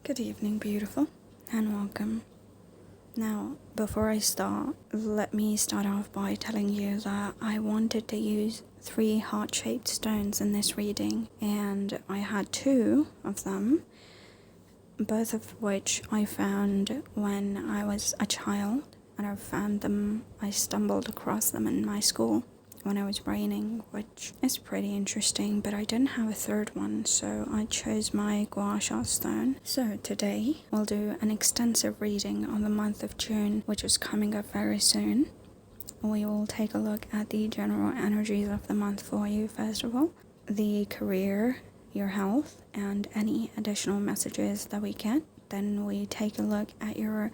Good evening, beautiful, and welcome. Now, before I start, let me start off by telling you that I wanted to use 3 heart-shaped stones in this reading, and I had 2 of them, both of which I found when I was a child, and I stumbled across them in my school when I was braining, which is pretty interesting, but I didn't have a 3rd one, so I chose my gua sha stone. So today we'll do an extensive reading on the month of June, which is coming up very soon. We will take a look at the general energies of the month for you first of all, the career, your health, and any additional messages that we get. Then we take a look at your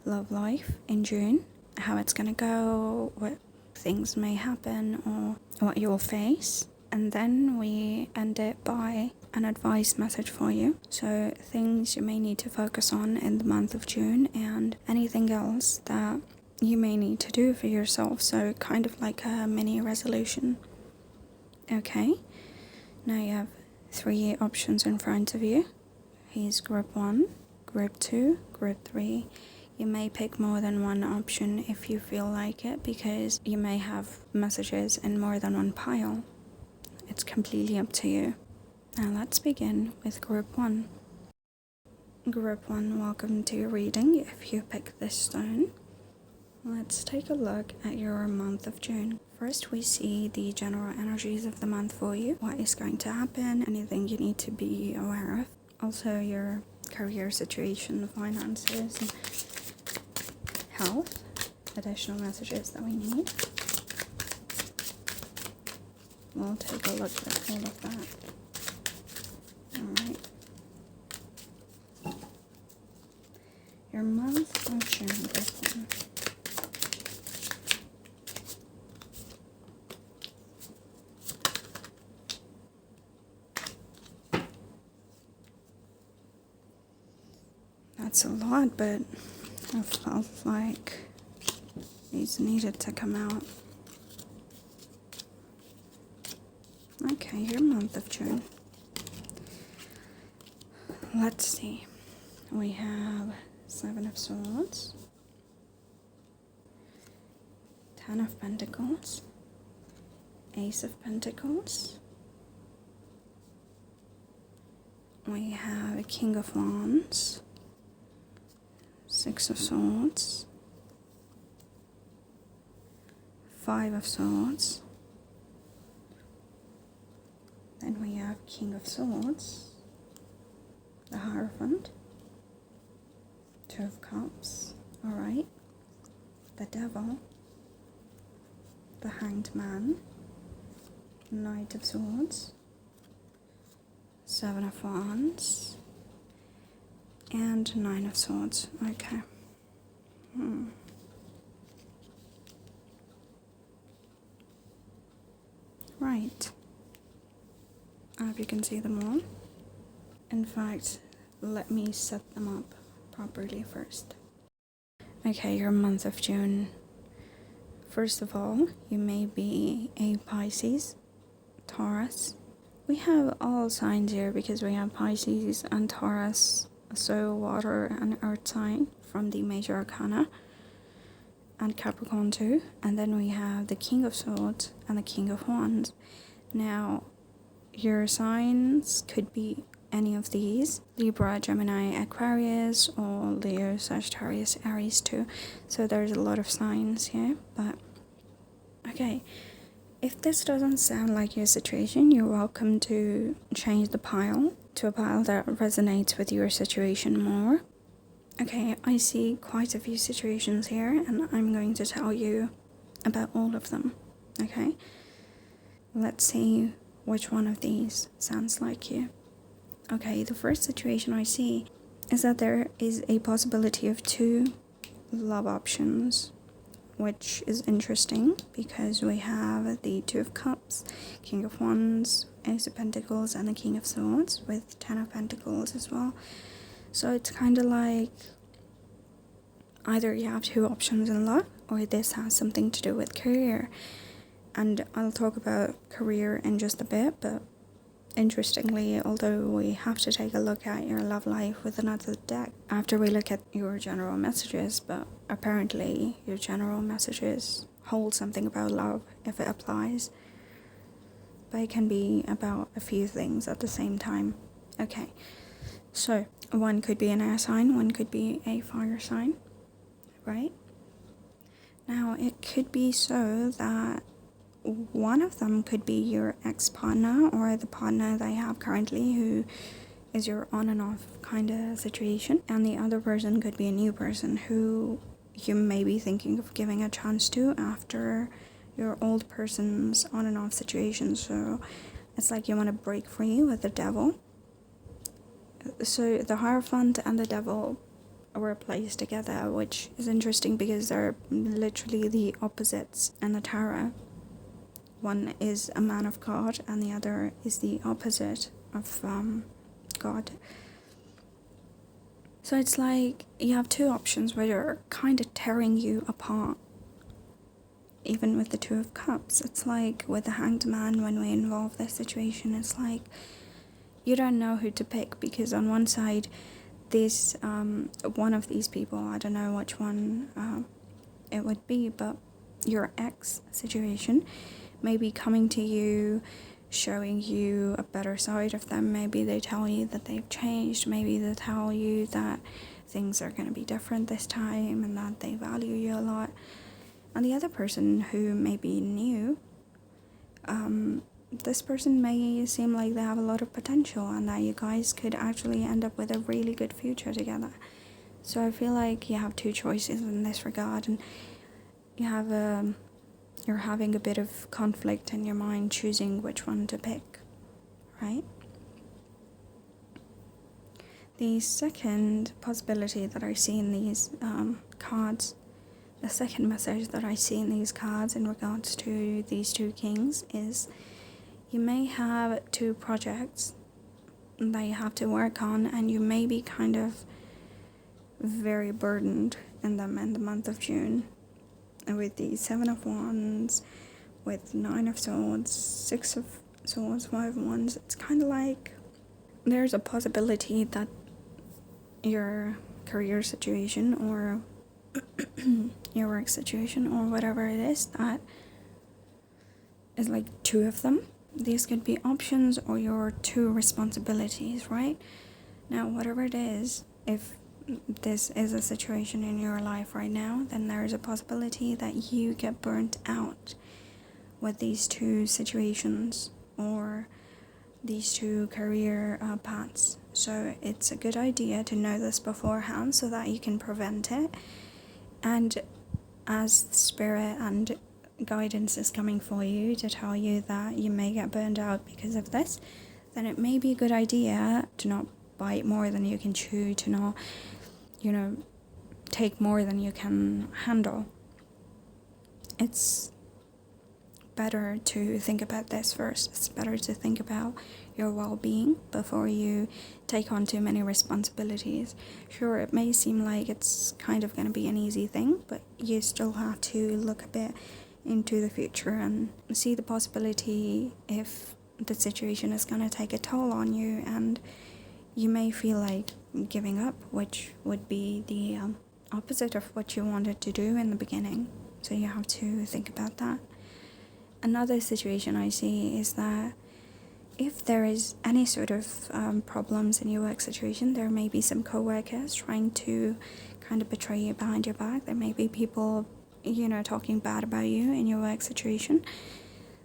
love life in June, how it's gonna go, what things may happen or what you'll face, and then we end it by an advice message for you, so things you may need to focus on in the month of June and anything else that you may need to do for yourself, so kind of like a mini resolution. Okay, now you have 3 options in front of you. Here's group 1, group 2, group 3. You may pick more than one option if you feel like it, because you may have messages in more than one pile. It's completely up to you. Now let's begin with group 1. Group 1, welcome to your reading if you pick this stone. Let's take a look at your month of June. First, we see the general energies of the month for you, what is going to happen, anything you need to be aware of. Also your career situation, finances, and health, additional messages that we need. We'll take a look at all of that. Alright. Your month of June, this one. That's a lot, but I felt like these needed to come out. Okay, your month of June. Let's see. We have 7 of Swords, 10 of Pentacles, Ace of Pentacles. We have a King of Wands, 6 of Swords, 5 of Swords. Then we have King of Swords, the Hierophant, 2 of Cups, alright, the Devil, the Hanged Man, Knight of Swords, 7 of Wands, and 9 of Swords. Okay. Right. I hope you can see them all. In fact, let me set them up properly first. Okay, your month of June. First of all, you may be a Pisces, Taurus. We have all signs here because we have Pisces and Taurus, so water and earth sign from the major arcana, and Capricorn too. And then we have the King of Swords and the King of Wands. Now, your signs could be any of these: Libra, Gemini, Aquarius, or Leo, Sagittarius, Aries too. So there's a lot of signs here, but okay. If this doesn't sound like your situation, you're welcome to change the pile to a pile that resonates with your situation more. Okay, I see quite a few situations here, and I'm going to tell you about all of them, okay? Let's see which one of these sounds like you. Okay, the first situation I see is that there is a possibility of 2 love options, which is interesting because we have the 2 of Cups, King of Wands, Ace of Pentacles, and the King of Swords with 10 of Pentacles as well. So it's kind of like either you have 2 options in love, or this has something to do with career. And I'll talk about career in just a bit, but Interestingly, although we have to take a look at your love life with another deck after we look at your general messages, but apparently your general messages hold something about love if it applies, but it can be about a few things at the same time. Okay, so one could be an air sign, one could be a fire sign, right? Now it could be so that one of them could be your ex-partner or the partner they have currently who is your on and off kind of situation, and the other person could be a new person who you may be thinking of giving a chance to after your old person's on and off situation. So it's like you want to break free with the devil. So the Hierophant and the devil were placed together, which is interesting because they're literally the opposites in the tarot. One is a man of God and the other is the opposite of God. So it's like you have two options where they're kind of tearing you apart. Even with the Two of Cups, it's like with the Hanged Man, when we involve this situation, it's like you don't know who to pick, because on one side this one of these people, I don't know which one it would be, but your ex situation may be coming to you, showing you a better side of them. Maybe they tell you that they've changed, maybe they tell you that things are going to be different this time and that they value you a lot. And the other person who may be new, this person may seem like they have a lot of potential and that you guys could actually end up with a really good future together. So I feel like you have two choices in this regard, and you have you're having a bit of conflict in your mind choosing which one to pick, right? The second possibility that I see in these cards, the second message that I see in these cards in regards to these two kings is you may have two projects that you have to work on, and you may be kind of very burdened in them in the month of June. With the Seven of Wands, with Nine of Swords, Six of Swords, Five of Wands, it's kind of like there's a possibility that your career situation or your work situation or whatever it is, that is like two of them. These could be options or your two responsibilities, right? Now, whatever it is, if this is a situation in your life right now, then there is a possibility that you get burnt out with these two situations or these two career paths. So it's a good idea to know this beforehand so that you can prevent it. And as the spirit and guidance is coming for you to tell you that you may get burned out because of this, then it may be a good idea to not bite more than you can chew, to not, take more than you can handle. It's better to think about this first. It's better to think about your well-being before you take on too many responsibilities. Sure, it may seem like it's kind of going to be an easy thing, but you still have to look a bit into the future and see the possibility if the situation is going to take a toll on you, and you may feel like giving up, which would be the opposite of what you wanted to do in the beginning. So you have to think about that. Another situation I see is that if there is any sort of problems in your work situation, there may be some co-workers trying to kind of betray you behind your back. There may be people, talking bad about you in your work situation.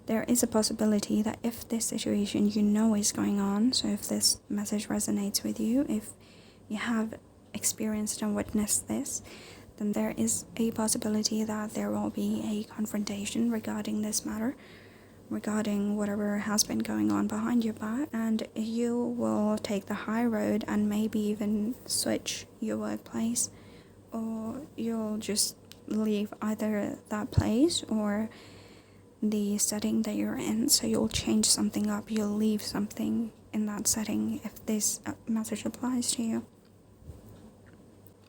There is a possibility that if this situation is going on, so if this message resonates with you, if you have experienced and witnessed this, then there is a possibility that there will be a confrontation regarding this matter, regarding whatever has been going on behind your back, and you will take the high road and maybe even switch your workplace, or you'll just leave either that place or the setting that you're in. So you'll change something up, you'll leave something in that setting if this message applies to you.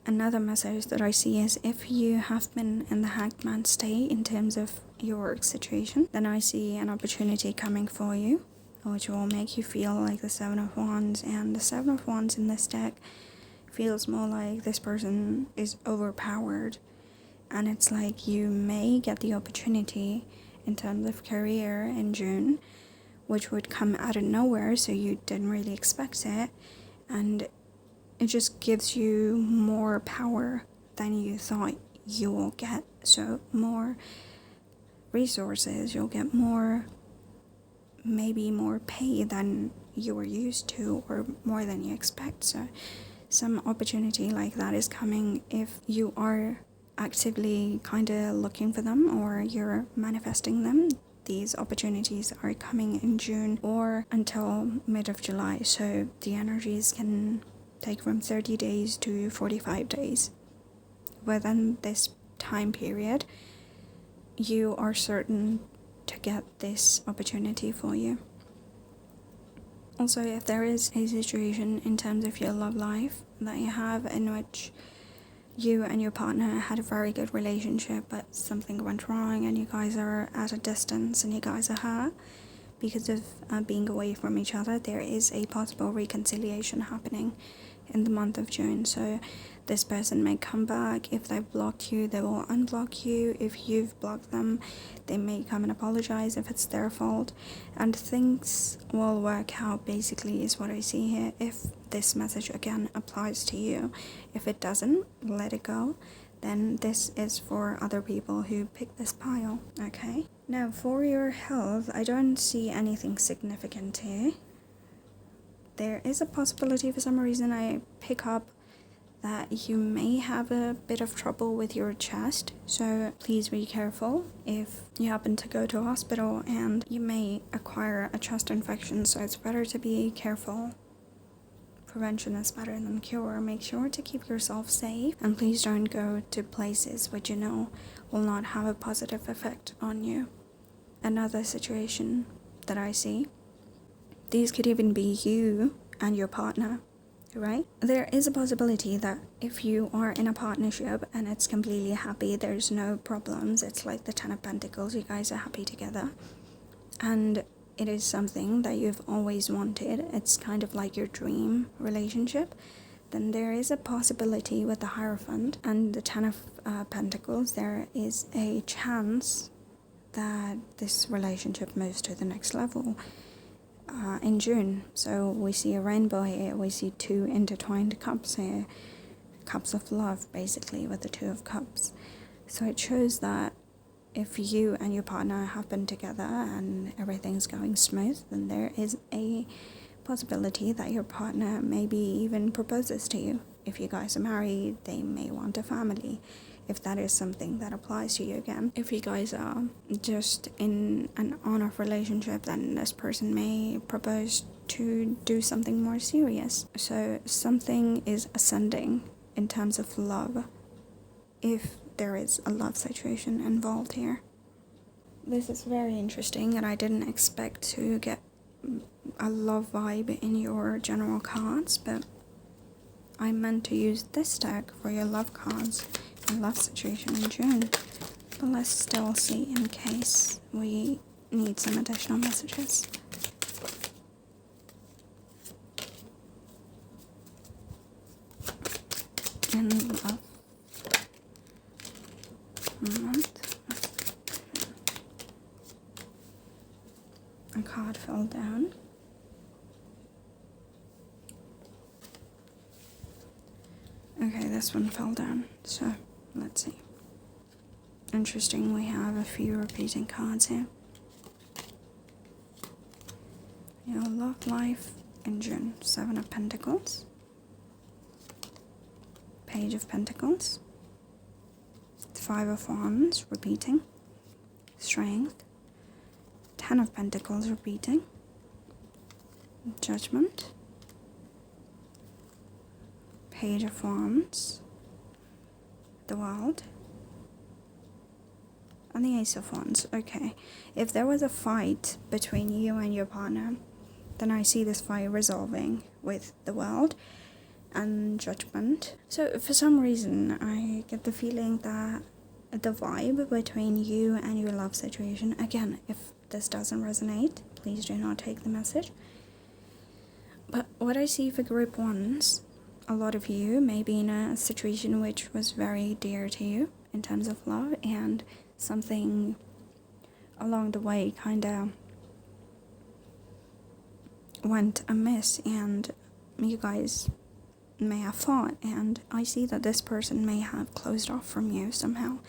Another message that I see is if you have been in the Hanged Man state in terms of your work situation, then I see an opportunity coming for you. which will make you feel like the Seven of Wands. And the Seven of Wands in this deck feels more like this person is overpowered, and it's like you may get the opportunity in terms of career in June, which would come out of nowhere, so you didn't really expect it, and it just gives you more power than you thought you will get. So more resources, you'll get more, maybe more pay than you were used to, or more than you expect. So some opportunity like that is coming if you are actively kind of looking for them, or you're manifesting them. These opportunities are coming in June or until mid of July, so the energies can take from 30 days to 45 days. Within this time period, you are certain to get this opportunity for you. Also, if there is a situation in terms of your love life that you have in which you and your partner had a very good relationship, but something went wrong and you guys are at a distance and you guys are hurt because of being away from each other, there is a possible reconciliation happening in the month of June. So this person may come back. If they've blocked you, they will unblock you. If you've blocked them, they may come and apologize if it's their fault, and things will work out, basically, is what I see here, if this message again applies to you. If it doesn't, let it go. Then this is for other people who pick this pile, okay? Now, for your health, I don't see anything significant here. There is a possibility, for some reason, I pick up that you may have a bit of trouble with your chest, so please be careful if you happen to go to a hospital, and you may acquire a chest infection, so it's better to be careful. Prevention is better than cure. Make sure to keep yourself safe, and please don't go to places which you know will not have a positive effect on you. Another situation that I see, these could even be you and your partner, right? There is a possibility that if you are in a partnership and it's completely happy, there's no problems, it's like the Ten of Pentacles, you guys are happy together, and it is something that you've always wanted, it's kind of like your dream relationship, then there is a possibility with the Hierophant and the Ten of Pentacles, there is a chance that this relationship moves to the next level in June. So we see a rainbow here, we see two intertwined cups here, cups of love basically, with the Two of Cups. So it shows that if you and your partner have been together and everything's going smooth, then there is a possibility that your partner maybe even proposes to you. If you guys are married, they may want a family, if that is something that applies to you again. If you guys are just in an on-off relationship, then this person may propose to do something more serious. So something is ascending in terms of love, if there is a love situation involved here. This is very interesting, and I didn't expect to get a love vibe in your general cards, but I meant to use this deck for your love cards and love situation in June. But let's still see in case we need some additional messages. In love month. A card fell down. Okay, this one fell down, so let's see. Interesting, we have a few repeating cards here. Your love life in June. Seven of Pentacles. Page of Pentacles. Five of Wands, repeating. Strength. Ten of Pentacles, repeating. Judgment. Page of Wands. The World. And the Ace of Wands. Okay. If there was a fight between you and your partner, then I see this fight resolving with the World and Judgment. So for some reason, I get the feeling that the vibe between you and your love situation, again, if this doesn't resonate, please do not take the message. But what I see for group ones, a lot of you may be in a situation which was very dear to you in terms of love, and something along the way kind of went amiss, and you guys may have fought, and I see that this person may have closed off from you somehow,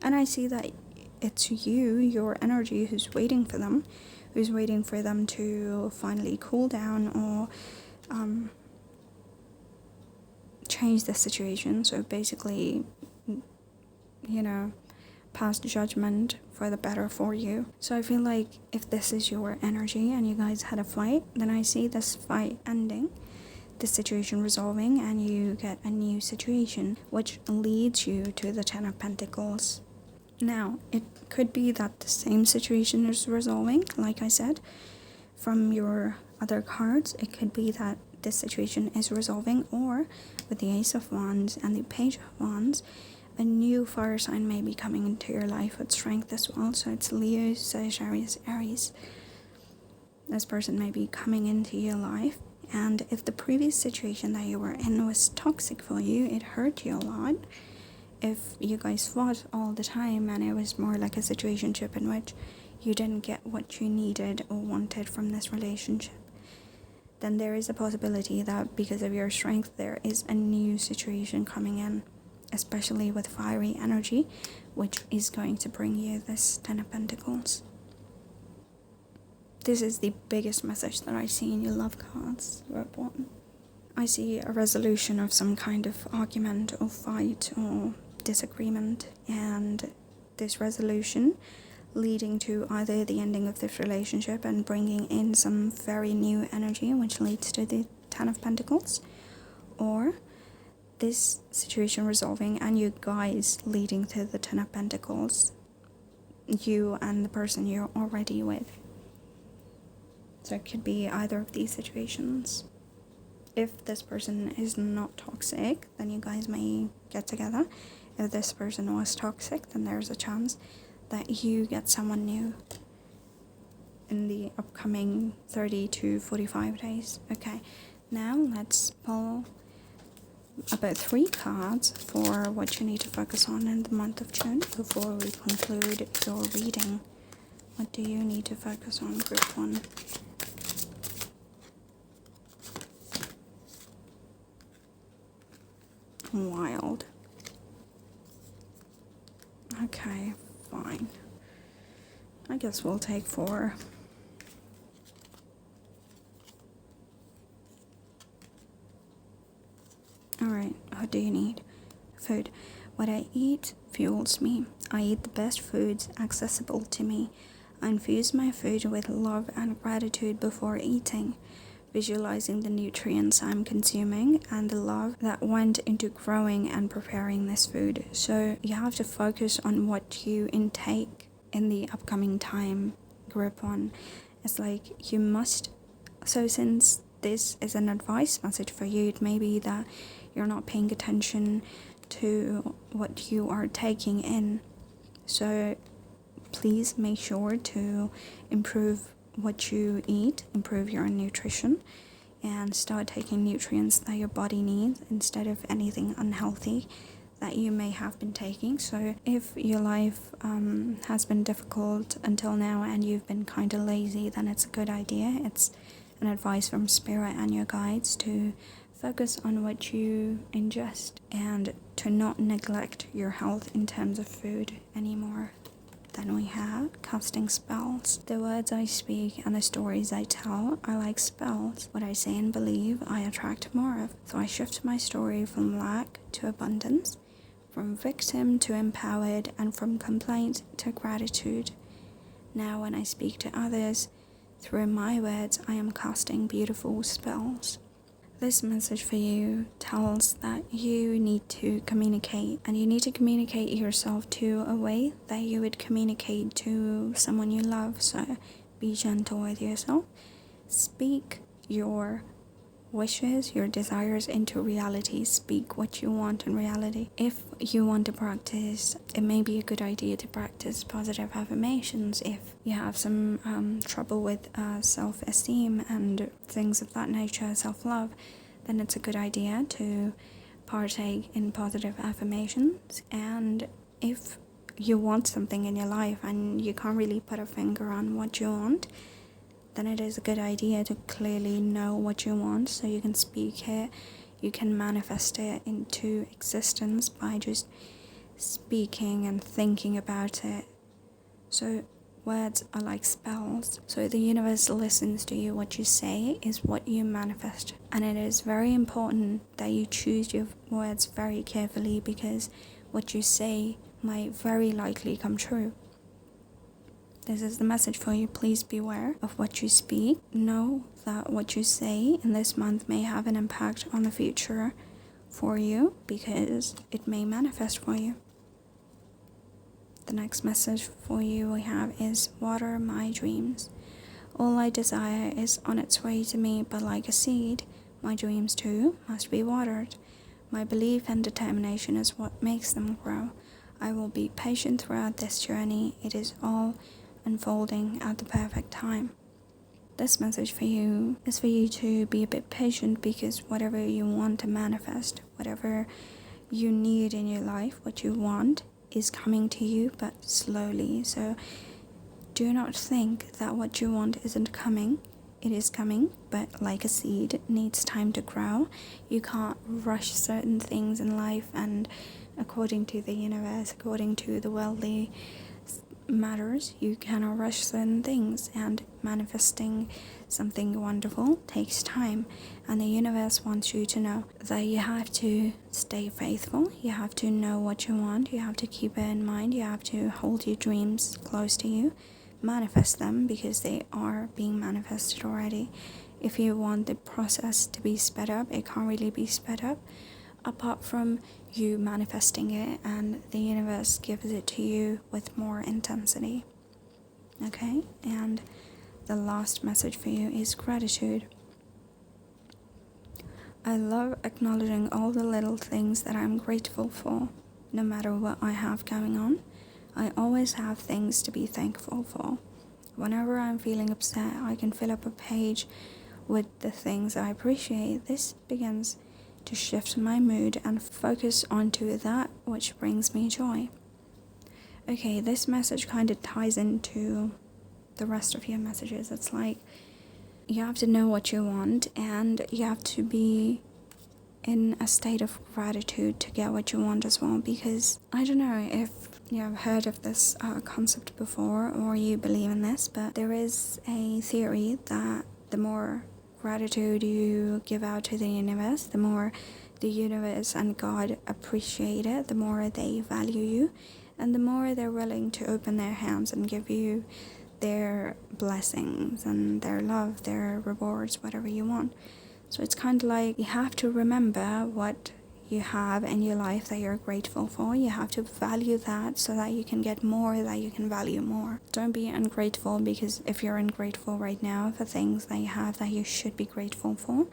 and I see that it's you, your energy, who's waiting for them to finally cool down or change the situation. So basically, pass judgment for the better for you. So I feel like if this is your energy and you guys had a fight, then I see this fight ending, this situation resolving, and you get a new situation, which leads you to the Ten of Pentacles. Now, it could be that the same situation is resolving, like I said, from your other cards. It could be that this situation is resolving, or with the Ace of Wands and the Page of Wands, a new fire sign may be coming into your life with strength as well. So it's Leo, Sagittarius, Aries. This person may be coming into your life, and if the previous situation that you were in was toxic for you, it hurt you a lot. If you guys fought all the time and it was more like a situationship in which you didn't get what you needed or wanted from this relationship, then there is a possibility that because of your strength there is a new situation coming in, especially with fiery energy, which is going to bring you this Ten of Pentacles. This is the biggest message that I see in your love cards, group one. I see a resolution of some kind of argument or fight or disagreement, and this resolution leading to either the ending of this relationship and bringing in some very new energy, which leads to the Ten of Pentacles, or this situation resolving and you guys leading to the Ten of Pentacles, you and the person you're already with. So it could be either of these situations. If this person is not toxic, then you guys may get together. If this person was toxic, then there's a chance that you get someone new in the upcoming 30 to 45 days. Okay, now let's pull about 3 cards for what you need to focus on in the month of June before we conclude your reading. What do you need to focus on, group 1? Wild. Okay, fine. I guess we'll take 4. Alright, what do you need? Food. What I eat fuels me. I eat the best foods accessible to me. I infuse my food with love and gratitude before eating, visualizing the nutrients I'm consuming and the love that went into growing and preparing this food. So you have to focus on what you intake in the upcoming time, group 1. It's like you must, so since this is an advice message for you, it may be that you're not paying attention to what you are taking in. So please make sure to improve what you eat, improve your nutrition, and start taking nutrients that your body needs instead of anything unhealthy that you may have been taking. So if your life has been difficult until now and you've been kind of lazy, then it's a good idea. It's an advice from Spirit and your guides to focus on what you ingest and to not neglect your health in terms of food anymore. Then we have casting spells. The words I speak and the stories I tell are like spells. What I say and believe, I attract more of. So I shift my story from lack to abundance, from victim to empowered, and from complaint to gratitude. Now when I speak to others, through my words, I am casting beautiful spells. This message for you tells that you need to communicate, and you need to communicate yourself to a way that you would communicate to someone you love. So be gentle with yourself. Speak your wishes, your desires into reality. Speak what you want in reality. If you want to practice, it may be a good idea to practice positive affirmations. If you have some trouble with self-esteem and things of that nature, self-love, then it's a good idea to partake in positive affirmations. And if you want something in your life and you can't really put a finger on what you want, then it is a good idea to clearly know what you want so you can speak it, you can manifest it into existence by just speaking and thinking about it. So words are like spells. So the universe listens to you. What you say is what you manifest. And it is very important that you choose your words very carefully, because what you say might very likely come true. This is the message for you. Please beware of what you speak. Know that what you say in this month may have an impact on the future for you, because it may manifest for you. The next message for you we have is water my dreams. All I desire is on its way to me, but like a seed, my dreams too must be watered. My belief and determination is what makes them grow. I will be patient throughout this journey. It is all unfolding at the perfect time. This message for you is for you to be a bit patient, because whatever you want to manifest, whatever you need in your life, what you want is coming to you, but slowly. So do not think that what you want isn't coming. It is coming, but like a seed, it needs time to grow. You can't rush certain things in life, and according to the universe, according to the worldly matters, you cannot rush certain things, and manifesting something wonderful takes time. And the universe wants you to know that you have to stay faithful, you have to know what you want, you have to keep it in mind, you have to hold your dreams close to you, manifest them, because they are being manifested already. If you want the process to be sped up, it can't really be sped up apart from you manifesting it, and the universe gives it to you with more intensity. Okay? And the last message for you is gratitude. I love acknowledging all the little things that I'm grateful for, no matter what I have going on. I always have things to be thankful for. Whenever I'm feeling upset, I can fill up a page with the things I appreciate. This begins to shift my mood and focus onto that which brings me joy. Okay, this message kind of ties into the rest of your messages. It's like you have to know what you want, and you have to be in a state of gratitude to get what you want as well, because I don't know if you have heard of this concept before, or you believe in this, but there is a theory that the more gratitude you give out to the universe, the more the universe and God appreciate it, the more they value you, and the more they're willing to open their hands and give you their blessings and their love, their rewards, whatever you want. So it's kind of like you have to remember what you have in your life that you're grateful for. You have to value that so that you can get more, that you can value more. Don't be ungrateful, because if you're ungrateful right now for things that you have that you should be grateful for,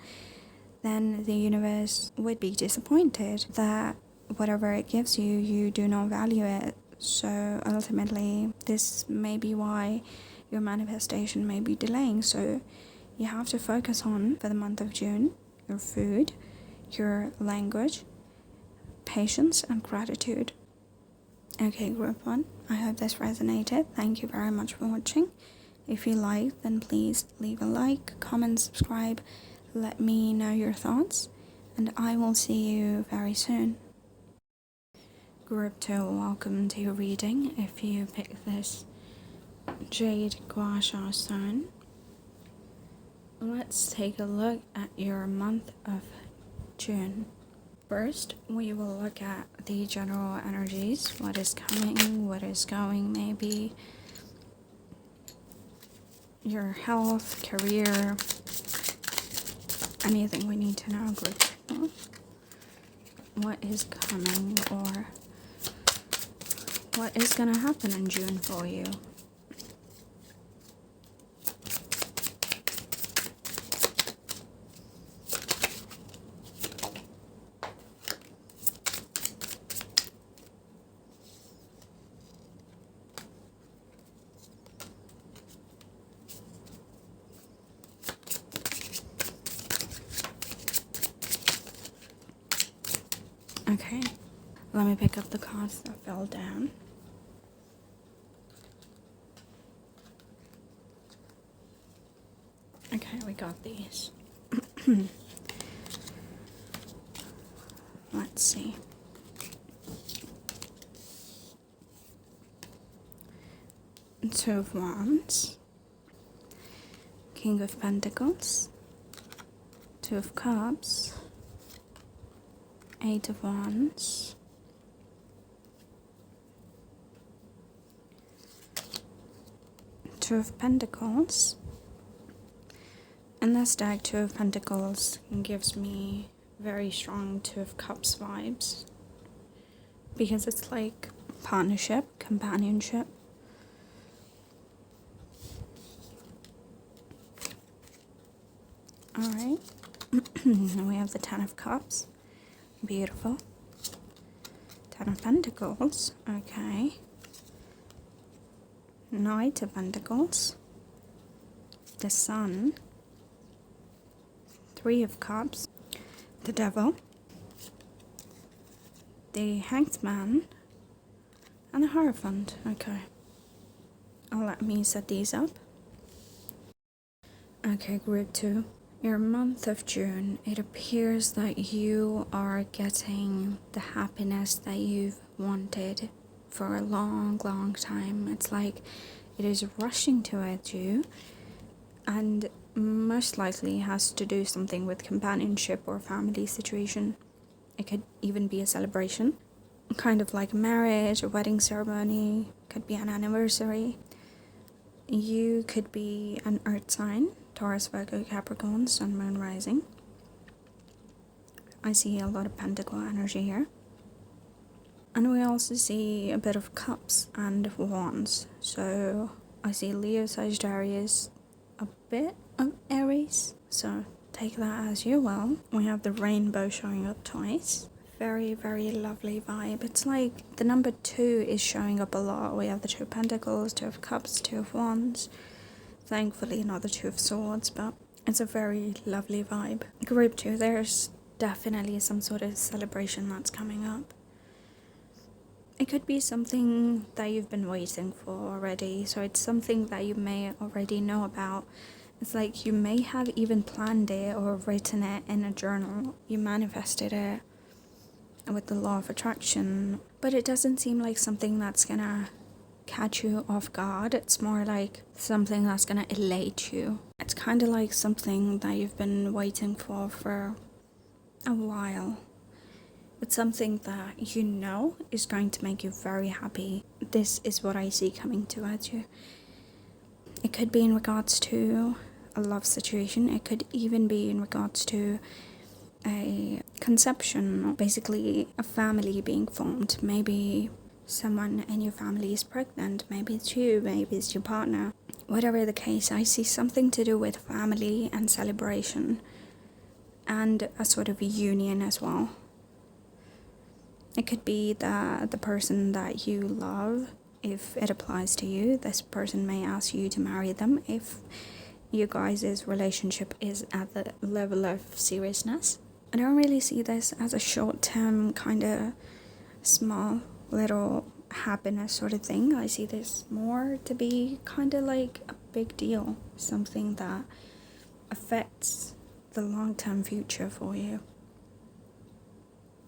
then the universe would be disappointed that whatever it gives you, you do not value it. So ultimately, this may be why your manifestation may be delaying. So you have to focus on, for the month of June, your food, your language, patience, and gratitude. Okay, group 1, I hope this resonated. Thank you very much for watching. If you like, then please leave a like, comment, subscribe, let me know your thoughts, and I will see you very soon. Group 2, welcome to your reading. If you pick this jade gua sha stone, let's take a look at your month of June. First, we will look at the general energies, what is coming, what is going, maybe your health, career, anything we need to know. Group. What is coming, or what is going to happen in June for you? Okay, let me pick up the cards that fell down. Okay, we got these. Let's see. Two of Wands, King of Pentacles, Two of Cups, Eight of Wands, Two of Pentacles, and this deck, Two of Pentacles, gives me very strong Two of Cups vibes because it's like partnership, companionship. Alright, we have the Ten of Cups, beautiful. Ten of Pentacles, okay. Knight of Pentacles, the Sun, Three of Cups, the Devil, the Hanged Man, and the Hierophant. Okay, let me set these up. Okay, group 2. Your month of June, it appears that you are getting the happiness that you've wanted for a long time. It's like it is rushing towards you, and most likely has to do something with companionship or family situation. It could even be a celebration, kind of like a marriage, a wedding ceremony, could be an anniversary. You could be an earth sign, Taurus, Virgo, Capricorn, Sun, Moon, Rising. I see a lot of pentacle energy here. And we also see a bit of cups and wands. So I see Leo, Sagittarius, a bit of Aries. So take that as you will. We have the rainbow showing up twice. Very lovely vibe. It's like the number 2 is showing up a lot. We have the Two of Pentacles, Two of Cups, Two of Wands. Thankfully not the Two of Swords, but it's a very lovely vibe. Group 2, there's definitely some sort of celebration that's coming up. It could be something that you've been waiting for already, so it's something that you may already know about. It's like you may have even planned it or written it in a journal. You manifested it with the law of attraction, but it doesn't seem like something that's gonna catch you off guard. It's more like something that's gonna elate you. It's kind of like something that you've been waiting for a while. It's something that you know is going to make you very happy. This is what I see coming towards you. It could be in regards to a love situation. It could even be in regards to a conception, basically a family being formed. Maybe someone in your family is pregnant, maybe it's you, maybe it's your partner. Whatever the case, I see something to do with family and celebration and a sort of a union as well. It could be that the person that you love, if it applies to you, this person may ask you to marry them if you guys' relationship is at the level of seriousness. I don't really see this as a short-term kind of small little happiness sort of thing. I see this more to be kind of like a big deal, something that affects the long-term future for you.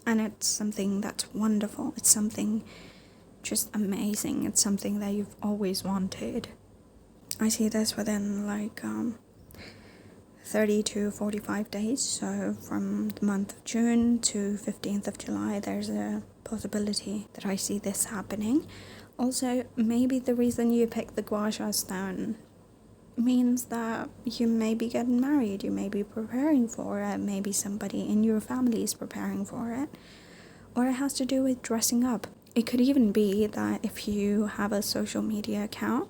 And it's something that's wonderful. It's something just amazing. It's something that you've always wanted. I see this within like 30 to 45 days. So from the month of June to 15th of July, there's a possibility that I see this happening. Also, maybe the reason you picked the gua sha stone means that you may be getting married, you may be preparing for it, maybe somebody in your family is preparing for it, or it has to do with dressing up. It could even be that if you have a social media account,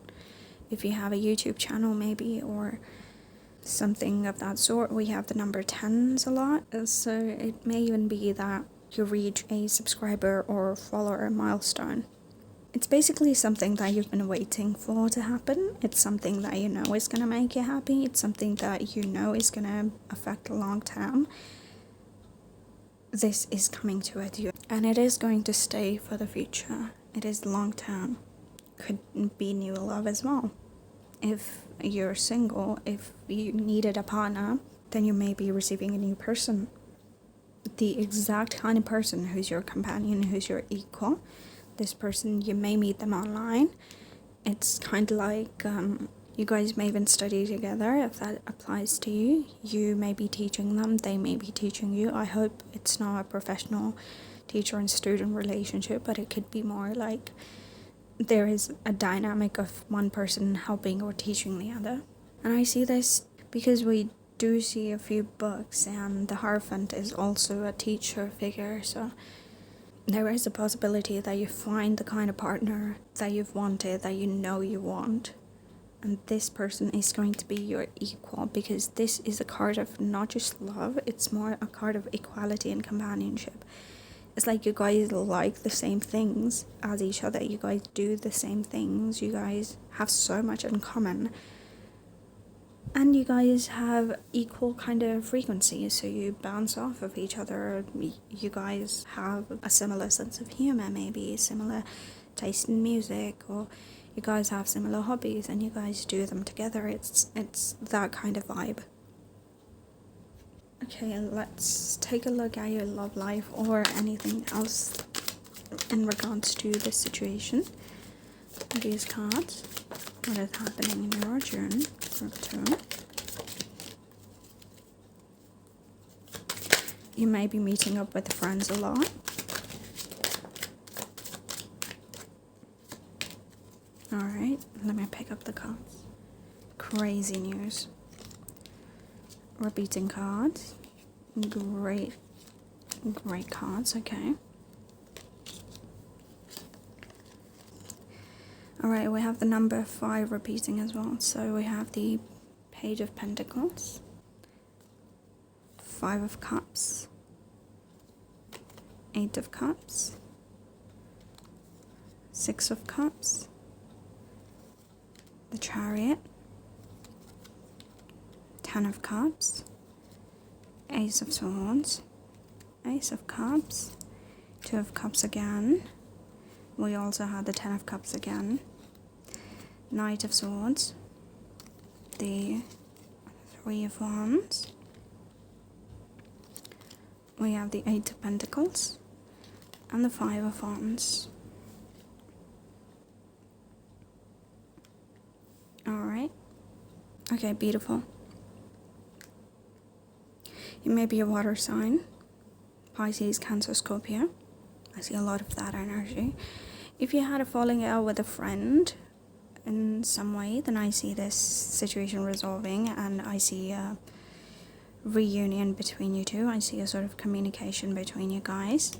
if you have a YouTube channel maybe, or something of that sort. We have the number 10s a lot, so it may even be that you reach a subscriber or follower milestone. It's basically something that you've been waiting for to happen. It's something that you know is going to make you happy. It's something that you know is going to affect long term. this is coming towards you, and it is going to stay for the future. It is long term. Could be new love as well. If you're single, if you needed a partner, then you may be receiving a new person. The exact kind of person who's your companion, who's your equal. This person, you may meet them online. It's kind of like you guys may even study together, if that applies to you. You may be teaching them, they may be teaching you. I hope it's not a professional teacher and student relationship, but it could be more like there is a dynamic of one person helping or teaching the other. And I see this because we do see a few books, and the Hierophant is also a teacher figure, so there is a possibility that you find the kind of partner that you've wanted, that you know you want. And this person is going to be your equal, because this is a card of not just love, it's more a card of equality and companionship. It's like you guys like the same things as each other, you guys do the same things, you guys have so much in common. And you guys have equal kind of frequencies, so you bounce off of each other. You guys have a similar sense of humor, maybe similar taste in music, or you guys have similar hobbies and you guys do them together. It's that kind of vibe. Okay, let's take a look at your love life or anything else in regards to this situation. These cards, what is happening in your journey, group 2. You may be meeting up with friends a lot. Alright, let me pick up the cards. Crazy news. Repeating cards. Great cards, okay. Alright, we have the number 5 repeating as well. So we have the Page of Pentacles, 5 of Cups, 8 of Cups, 6 of Cups, the Chariot, 10 of Cups, Ace of Swords, Ace of Cups, 2 of Cups again. We also had the 10 of Cups again. Knight of Swords, the 3 of Wands. We have the 8 of Pentacles and the 5 of Wands. Alright. Okay, beautiful. You may be a water sign. Pisces, Cancer, Scorpio. I see a lot of that energy. If you had a falling out with a friend in some way, then I see this situation resolving, and I see a reunion between you two. I see a sort of communication between you guys.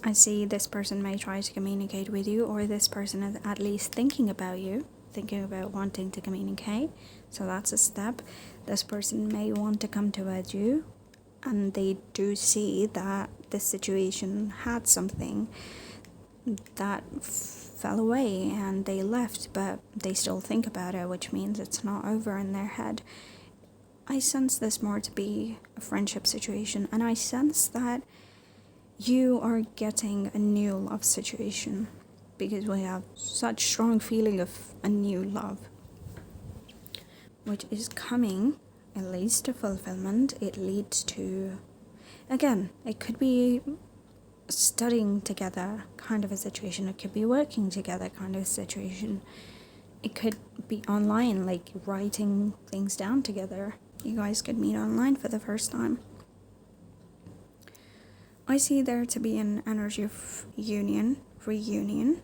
I see this person may try to communicate with you, or this person is at least thinking about you, thinking about wanting to communicate. So that's a step. This person may want to come towards you, and they do see that this situation had something that fell away and they left, but they still think about it, which means it's not over in their head. I sense this more to be a friendship situation, and I sense that you are getting a new love situation, because we have such strong feeling of a new love, which is coming. It leads to fulfillment. It leads to, again, it could be studying together kind of a situation. It could be working together kind of a situation. It could be online, like writing things down together. You guys could meet online for the first time. I see there to be an energy of reunion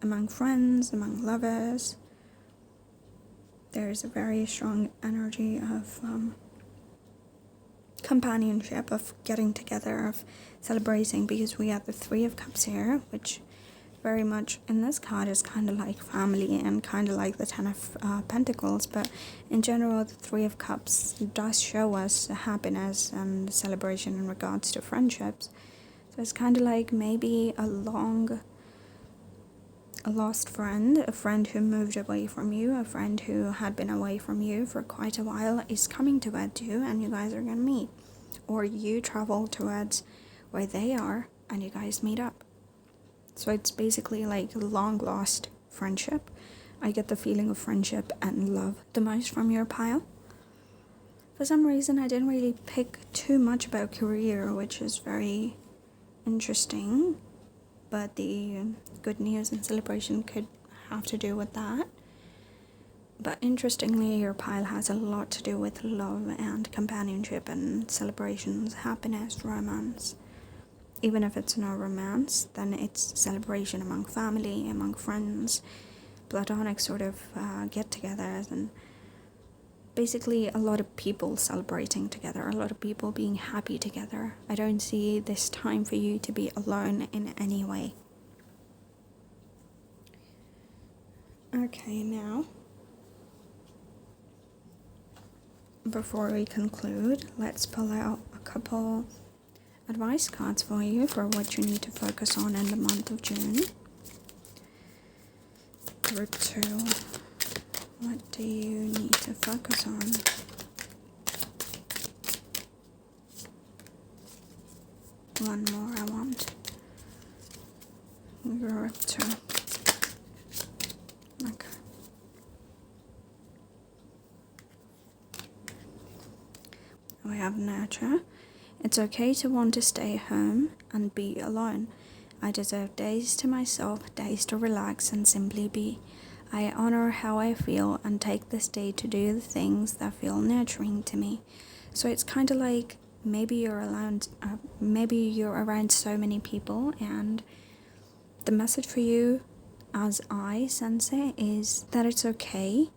among friends, among lovers. There's a very strong energy of companionship, of getting together, of celebrating, because we have the 3 of Cups here, which very much in this card is kind of like family and kind of like the 10 of Pentacles, but in general the 3 of Cups does show us happiness and celebration in regards to friendships. So it's kind of like maybe a lost friend, a friend who moved away from you, a friend who had been away from you for quite a while is coming towards you, and you guys are going to meet. or you travel towards where they are and you guys meet up. So it's basically like a long lost friendship. I get the feeling of friendship and love the most from your pile. For some reason, I didn't really pick too much about career, which is very interesting. But the good news and celebration could have to do with that. But interestingly, your pile has a lot to do with love and companionship and celebrations, happiness, romance. Even if it's no romance, then it's celebration among family, among friends, platonic sort of get-togethers, and basically a lot of people celebrating together, a lot of people being happy together. I don't see this time for you to be alone in any way. Okay, now, before we conclude, let's pull out a couple advice cards for you for what you need to focus on in the month of June. Group 2. What do you need to focus on? One more I want. Group 2. Okay. We have nurture. It's okay to want to stay home and be alone. I deserve days to myself, days to relax and simply be. I honor how I feel and take this day to do the things that feel nurturing to me. So it's kind of like maybe you're around so many people, and the message for you, as I sense it, is that it's okay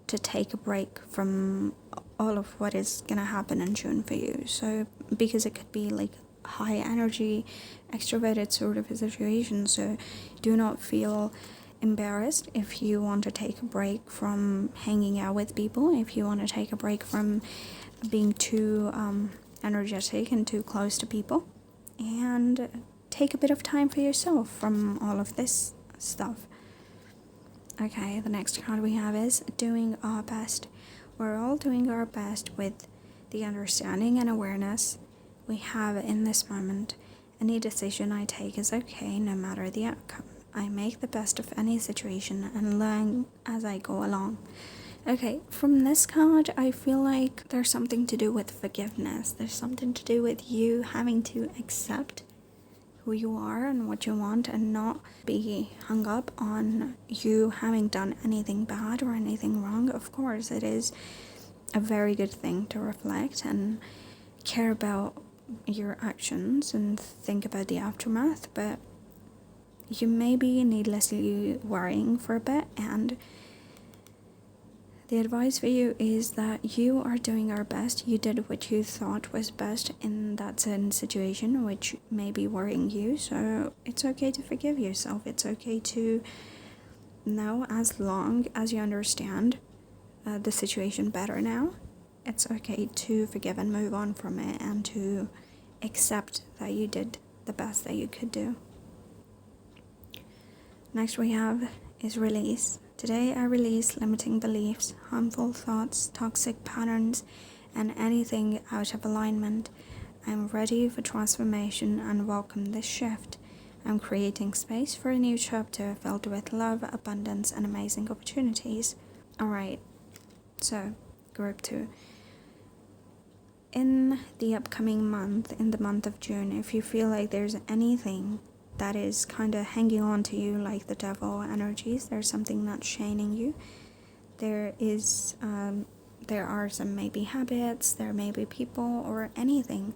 to take a break from all of what is gonna happen in June for you. So because it could be like high energy, extroverted sort of a situation, so do not feel embarrassed if you want to take a break from hanging out with people, if you want to take a break from being too energetic and too close to people, and take a bit of time for yourself from all of this stuff. Okay, the next card we have is doing our best. We're all doing our best with the understanding and awareness we have in this moment. Any decision I take is okay, no matter the outcome. I make the best of any situation and learn as I go along. Okay, from this card, I feel like there's something to do with forgiveness. There's something to do with you having to accept who you are and what you want, and not be hung up on you having done anything bad or anything wrong. Of course, it is a very good thing to reflect and care about your actions and think about the aftermath, but you may be needlessly worrying for a bit, and the advice for you is that you are doing your best. You did what you thought was best in that certain situation, which may be worrying you, so it's okay to forgive yourself. It's okay to know, as long as you understand the situation better now, it's okay to forgive and move on from it, and to accept that you did the best that you could do. Next we have is release. Today I release limiting beliefs, harmful thoughts, toxic patterns, and anything out of alignment. I'm ready for transformation and welcome this shift. I'm creating space for a new chapter filled with love, abundance, and amazing opportunities. Alright, so group 2. In the upcoming month, in the month of June, if you feel like there's anything that is kind of hanging on to you like the devil energies, there's something that's chaining you. There are some maybe habits, there may be people or anything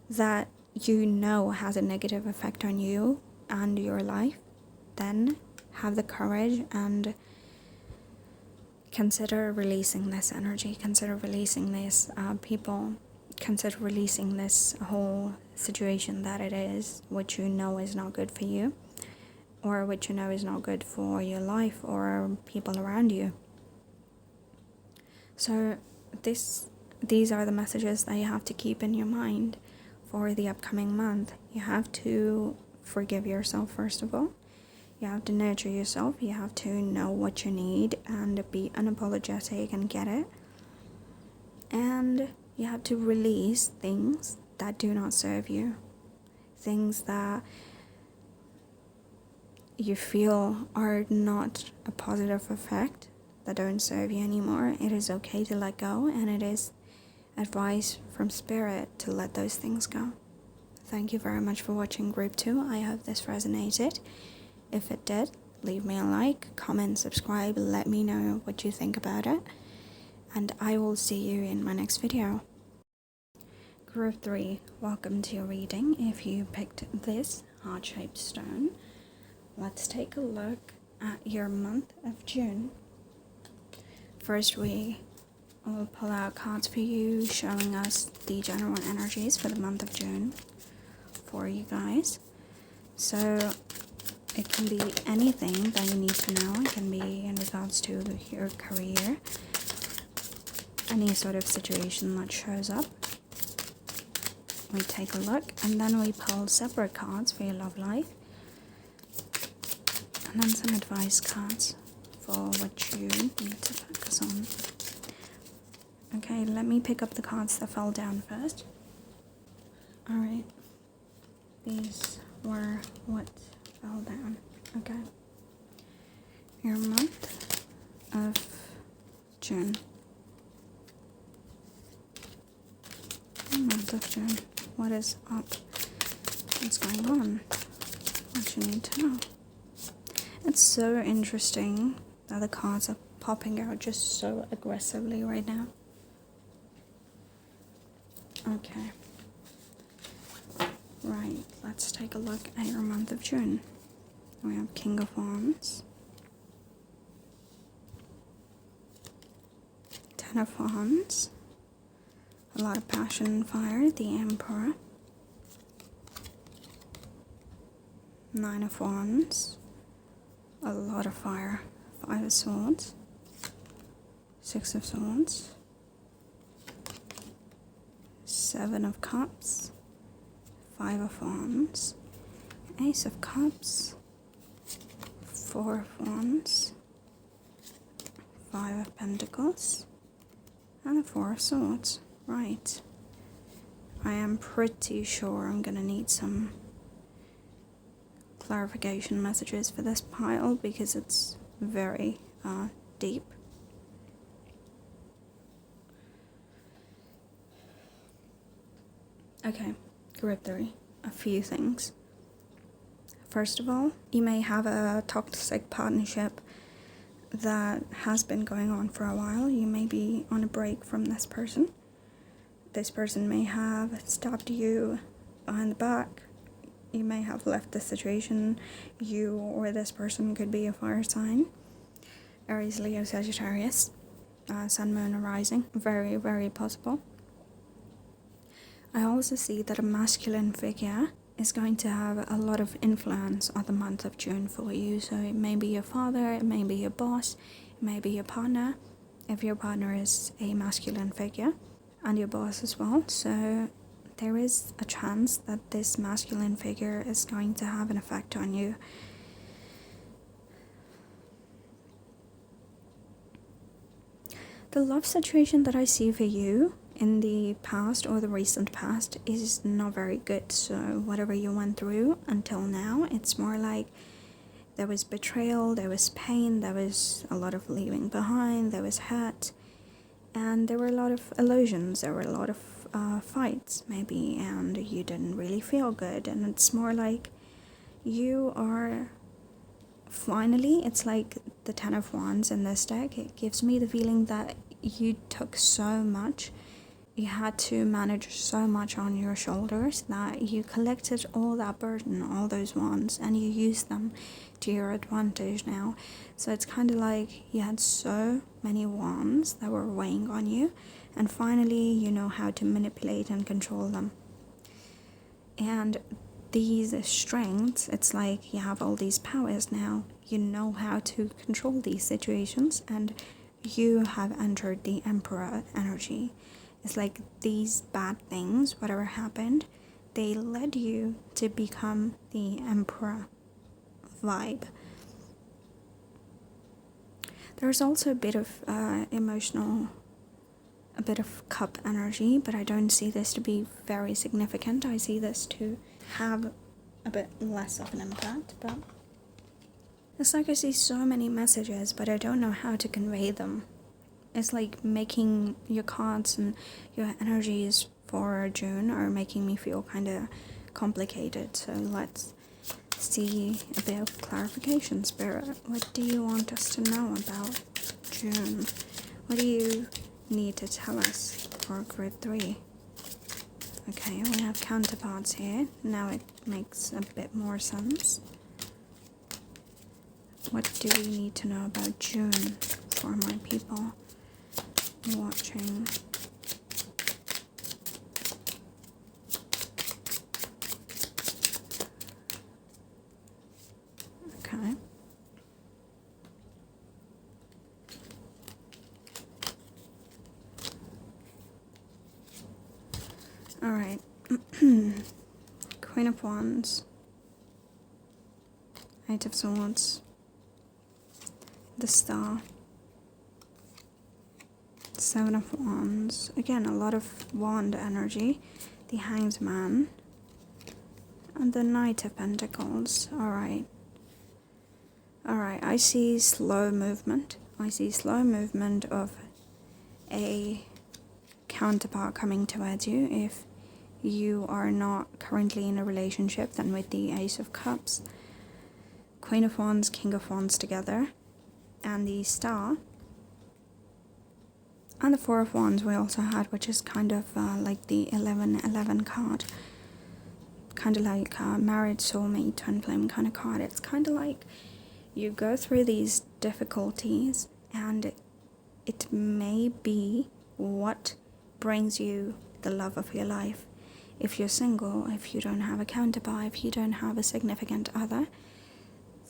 that you know has a negative effect on you and your life, then have the courage and consider releasing this energy, consider releasing this people, consider releasing this whole situation that it is, which you know is not good for you, or which you know is not good for your life or people around you. So these are the messages that you have to keep in your mind for the upcoming month. You have to forgive yourself, first of all. You have to nurture yourself. You have to know what you need and be unapologetic and get it. And You have to release things that do not serve you, things that you feel are not a positive effect, that don't serve you anymore. It is okay to let go, and it is advice from spirit to let those things go. Thank you very much for watching group 2. I hope this resonated. If it did, leave me a like, comment, subscribe, let me know what you think about it, and I will see you in my next video. Group 3, welcome to your reading. If you picked this heart-shaped stone, let's take a look at your month of June. First, we will pull out cards for you, showing us the general energies for the month of June for you guys. So it can be anything that you need to know. It can be in regards to your career, any sort of situation that shows up. We take a look, and then we pull separate cards for your love life, and then some advice cards for what you need to focus on. Okay, let me pick up the cards that fell down first. Alright, these were what fell down. Okay, your month of June. Month of June. What is up? What's going on? What you need to know. It's so interesting that the cards are popping out just so aggressively right now. Okay. Right, let's take a look at your month of June. We have King of Wands, Ten of Wands, a lot of passion and fire, the Emperor, Nine of Wands, a lot of fire, Five of Swords, Six of Swords, Seven of Cups, Five of Wands, Ace of Cups, Four of Wands, Five of Pentacles, and the Four of Swords. Right. I am pretty sure I'm gonna need some clarification messages for this pile because it's very deep. Okay, group 3. A few things. First of all, you may have a toxic partnership that has been going on for a while. You may be on a break from this person. This person may have stabbed you behind the back. You may have left the situation. You or this person could be a fire sign. Aries, Leo, Sagittarius. Sun, Moon, or Rising. Very, very possible. I also see that a masculine figure is going to have a lot of influence on the month of June for you. So it may be your father, it may be your boss, it may be your partner, if your partner is a masculine figure, and your boss as well. So there is a chance that this masculine figure is going to have an effect on you. The love situation that I see for you in the past or the recent past is not very good. So whatever you went through until now, it's more like there was betrayal, there was pain, there was a lot of leaving behind, there was hurt, and there were a lot of illusions, there were a lot of fights maybe, and you didn't really feel good. And it's more like you are finally, it's like the Ten of Wands in this deck. It gives me the feeling that you took so much, you had to manage so much on your shoulders that you collected all that burden, all those wands, and you used them to your advantage now. So it's kind of like you had so many wands that were weighing on you, and finally you know how to manipulate and control them. And these strengths, it's like you have all these powers now. You know how to control these situations, and you have entered the Emperor energy. It's like these bad things, whatever happened, they led you to become the Emperor vibe. There's also a bit of emotional a bit of cup energy, but I don't see this to be very significant. I see this to have a bit less of an impact, but it's like I see so many messages, but I don't know how to convey them. It's like making your cards and your energies for June are making me feel kind of complicated. So let's see a bit of clarification, Spirit. What do you want us to know about June? What do you need to tell us for grid 3? Okay, we have counterparts here. Now it makes a bit more sense. What do we need to know about June for my people watching? Okay. Alright. Queen of Wands. Eight of Swords. The Star. Seven of Wands. Again, a lot of wand energy. The Hanged Man. And the Knight of Pentacles. Alright. Alright, I see slow movement. I see slow movement of a counterpart coming towards you. If you are not currently in a relationship, then with the Ace of Cups, Queen of Wands, King of Wands together, and the Star, and the Four of Wands we also had, which is kind of like the 11-11 card, kind of like a married soulmate twin flame kind of card. It's kind of like you go through these difficulties, and it may be what brings you the love of your life. If you're single, if you don't have a counterpart, if you don't have a significant other,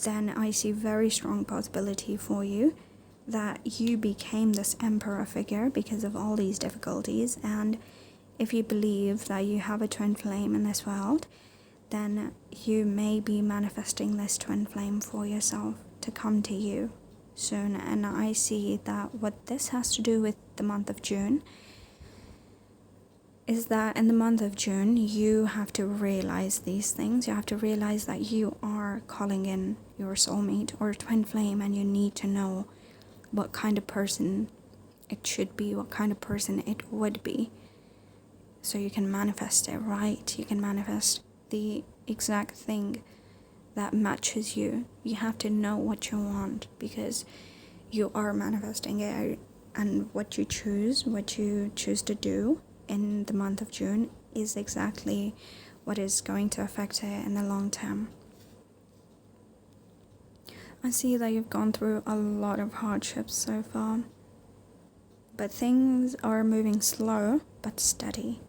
then I see very strong possibility for you that you became this emperor figure because of all these difficulties. And if you believe that you have a twin flame in this world, then you may be manifesting this twin flame for yourself to come to you soon. And I see that what this has to do with the month of June is that in the month of June, you have to realize these things. You have to realize that you are calling in your soulmate or twin flame, and you need to know what kind of person it should be, what kind of person it would be, so you can manifest it right. You can manifest the exact thing that matches you. You have to know what you want, because you are manifesting it, and what you choose to do in the month of June is exactly what is going to affect it in the long term. I see that you've gone through a lot of hardships so far, but things are moving slow but steady.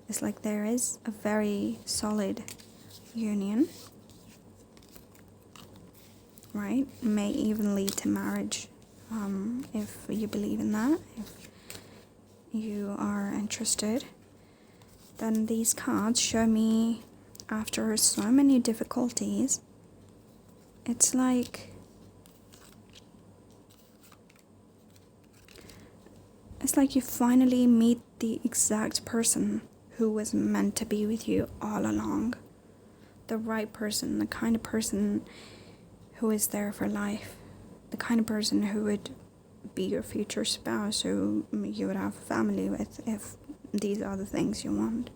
It's like there is a very solid union, right? May even lead to marriage, if you believe in that, if you are interested. Then these cards show me, after so many difficulties, it's like you finally meet the exact person who was meant to be with you all along. The right person, the kind of person who is there for life, the kind of person who would be your future spouse, who you would have a family with, if these are the things you want.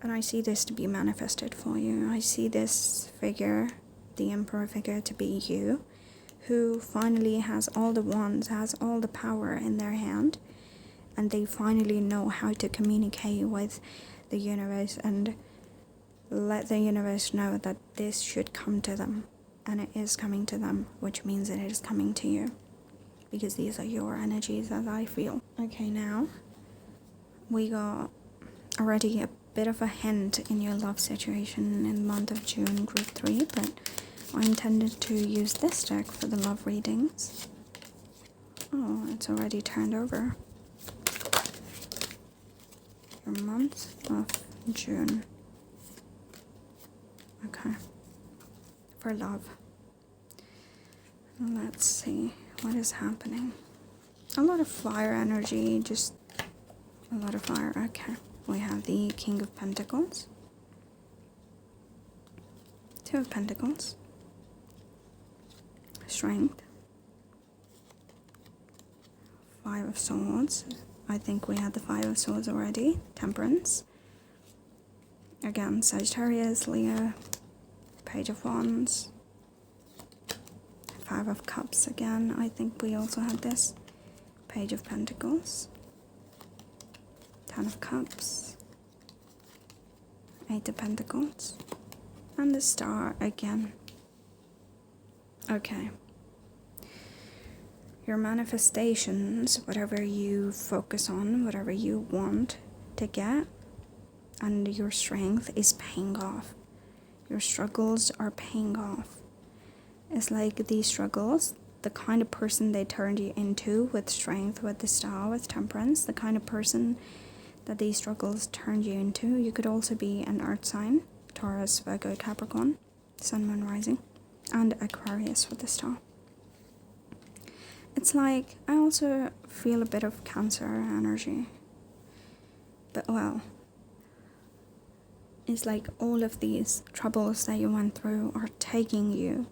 And I see this to be manifested for you. I see this figure, the Emperor figure, to be you, who finally has all the wands, has all the power in their hand, and they finally know how to communicate with the universe and let the universe know that this should come to them. And it is coming to them, which means it is coming to you, because these are your energies, as I feel. Okay, now we got already a bit of a hint in your love situation in the month of June, group 3, but I intended to use this deck for the love readings. Oh, it's already turned over. Your month of June. Okay. For love. Let's see. What is happening? A lot of fire energy, just a lot of fire. Okay. We have the King of Pentacles. Two of Pentacles. Strength. Five of Swords. I think we had the Five of Swords already. Temperance. Again, Sagittarius, Leo. Page of Wands. Five of Cups again. I think we also had this. Page of Pentacles. Ten of Cups. Eight of Pentacles. And the Star again. Okay. Your manifestations, whatever you focus on, whatever you want to get, and your strength is paying off. Your struggles are paying off. It's like these struggles, the kind of person they turned you into with strength, with the Star, with Temperance, the kind of person that these struggles turned you into. You could also be an earth sign, Taurus, Virgo, Capricorn, Sun, Moon, Rising, and Aquarius with the Star. It's like, I also feel a bit of Cancer energy. But well, it's like all of these troubles that you went through are taking you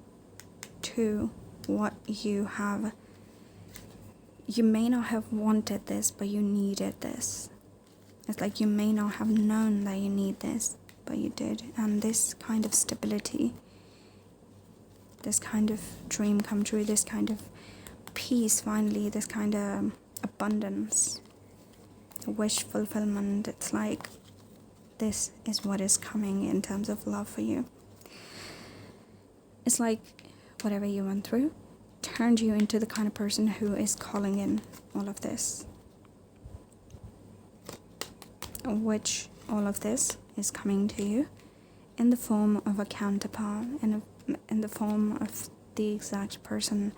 to what you have. You may not have wanted this, but you needed this. It's like you may not have known that you need this, but you did. And this kind of stability, this kind of dream come true, this kind of peace finally, this kind of abundance, wish fulfillment, it's like this is what is coming in terms of love for you. It's like whatever you went through turned you into the kind of person who is calling in all of this, which all of this is coming to you in the form of a counterpart, in the form of the exact person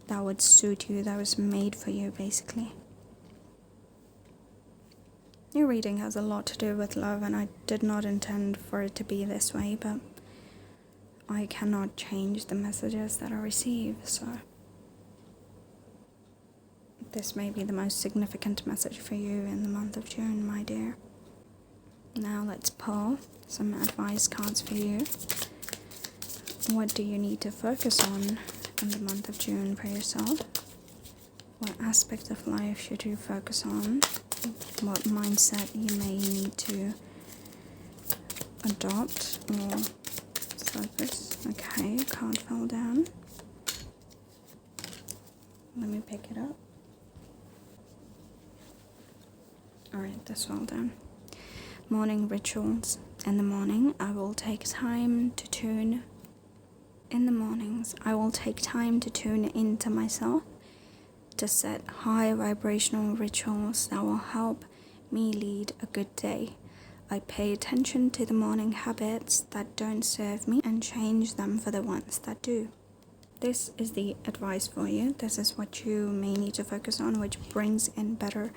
that would suit you, that was made for you, basically. Your reading has a lot to do with love, and I did not intend for it to be this way, but I cannot change the messages that I receive, so this may be the most significant message for you in the month of June, my dear. Now let's pull some advice cards for you. What do you need to focus on in the month of June for yourself? What aspect of life should you focus on? What mindset you may need to adopt or focus? Okay, a card fell down. Let me pick it up. Alright, this fell down. Morning rituals. In the morning, I will take time to tune. In the mornings, I will take time to tune into myself, to set high vibrational rituals that will help me lead a good day. I pay attention to the morning habits that don't serve me and change them for the ones that do. This is the advice for you. This is what you may need to focus on, which brings in better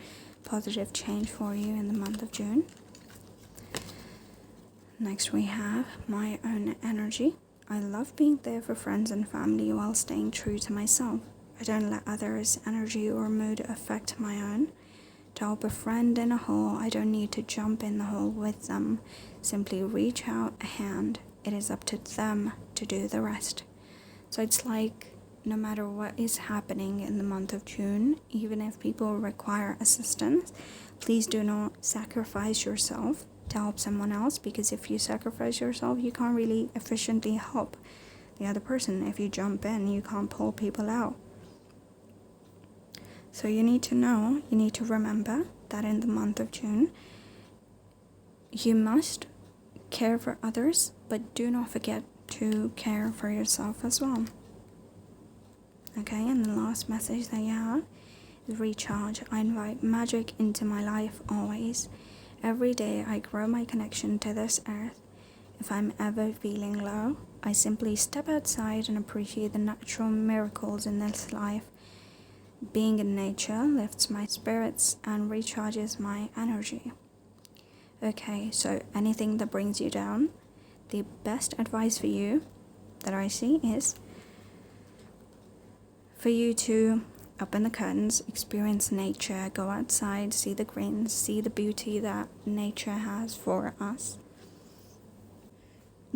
positive change for you in the month of June. Next we have my own energy. I love being there for friends and family while staying true to myself. I don't let others' energy or mood affect my own. To help a friend in a hole, I don't need to jump in the hole with them. Simply reach out a hand. It is up to them to do the rest. So it's like no matter what is happening in the month of June, even if people require assistance, please do not sacrifice yourself to help someone else, because if you sacrifice yourself, you can't really efficiently help the other person. If you jump in, you can't pull people out. So you need to know, you need to remember that in the month of June, you must care for others, but do not forget to care for yourself as well. Okay, and the last message that you have is recharge. I invite magic into my life always. Every day I grow my connection to this earth. If I'm ever feeling low, I simply step outside and appreciate the natural miracles in this life. Being in nature lifts my spirits and recharges my energy. Okay, so anything that brings you down, the best advice for you that I see is for you to open the curtains, experience nature, go outside, see the greens, see the beauty that nature has for us.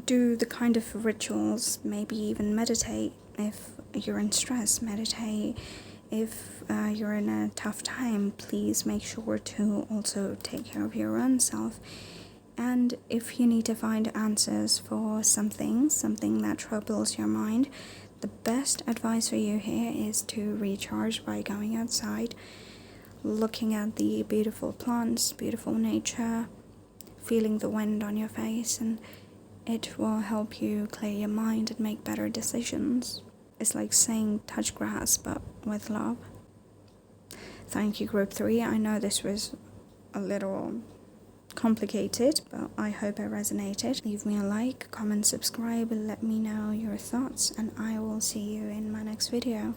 Do the kind of rituals, maybe even meditate if you're in stress, meditate. If you're in a tough time, please make sure to also take care of your own self. And if you need to find answers for something that troubles your mind, the best advice for you here is to recharge by going outside, looking at the beautiful plants, beautiful nature, feeling the wind on your face, and it will help you clear your mind and make better decisions. It's like saying touch grass, but with love. Thank you, Group 3. I know this was a little complicated, but I hope it resonated. Leave me a like, comment, subscribe, and let me know your thoughts, and I will see you in my next video.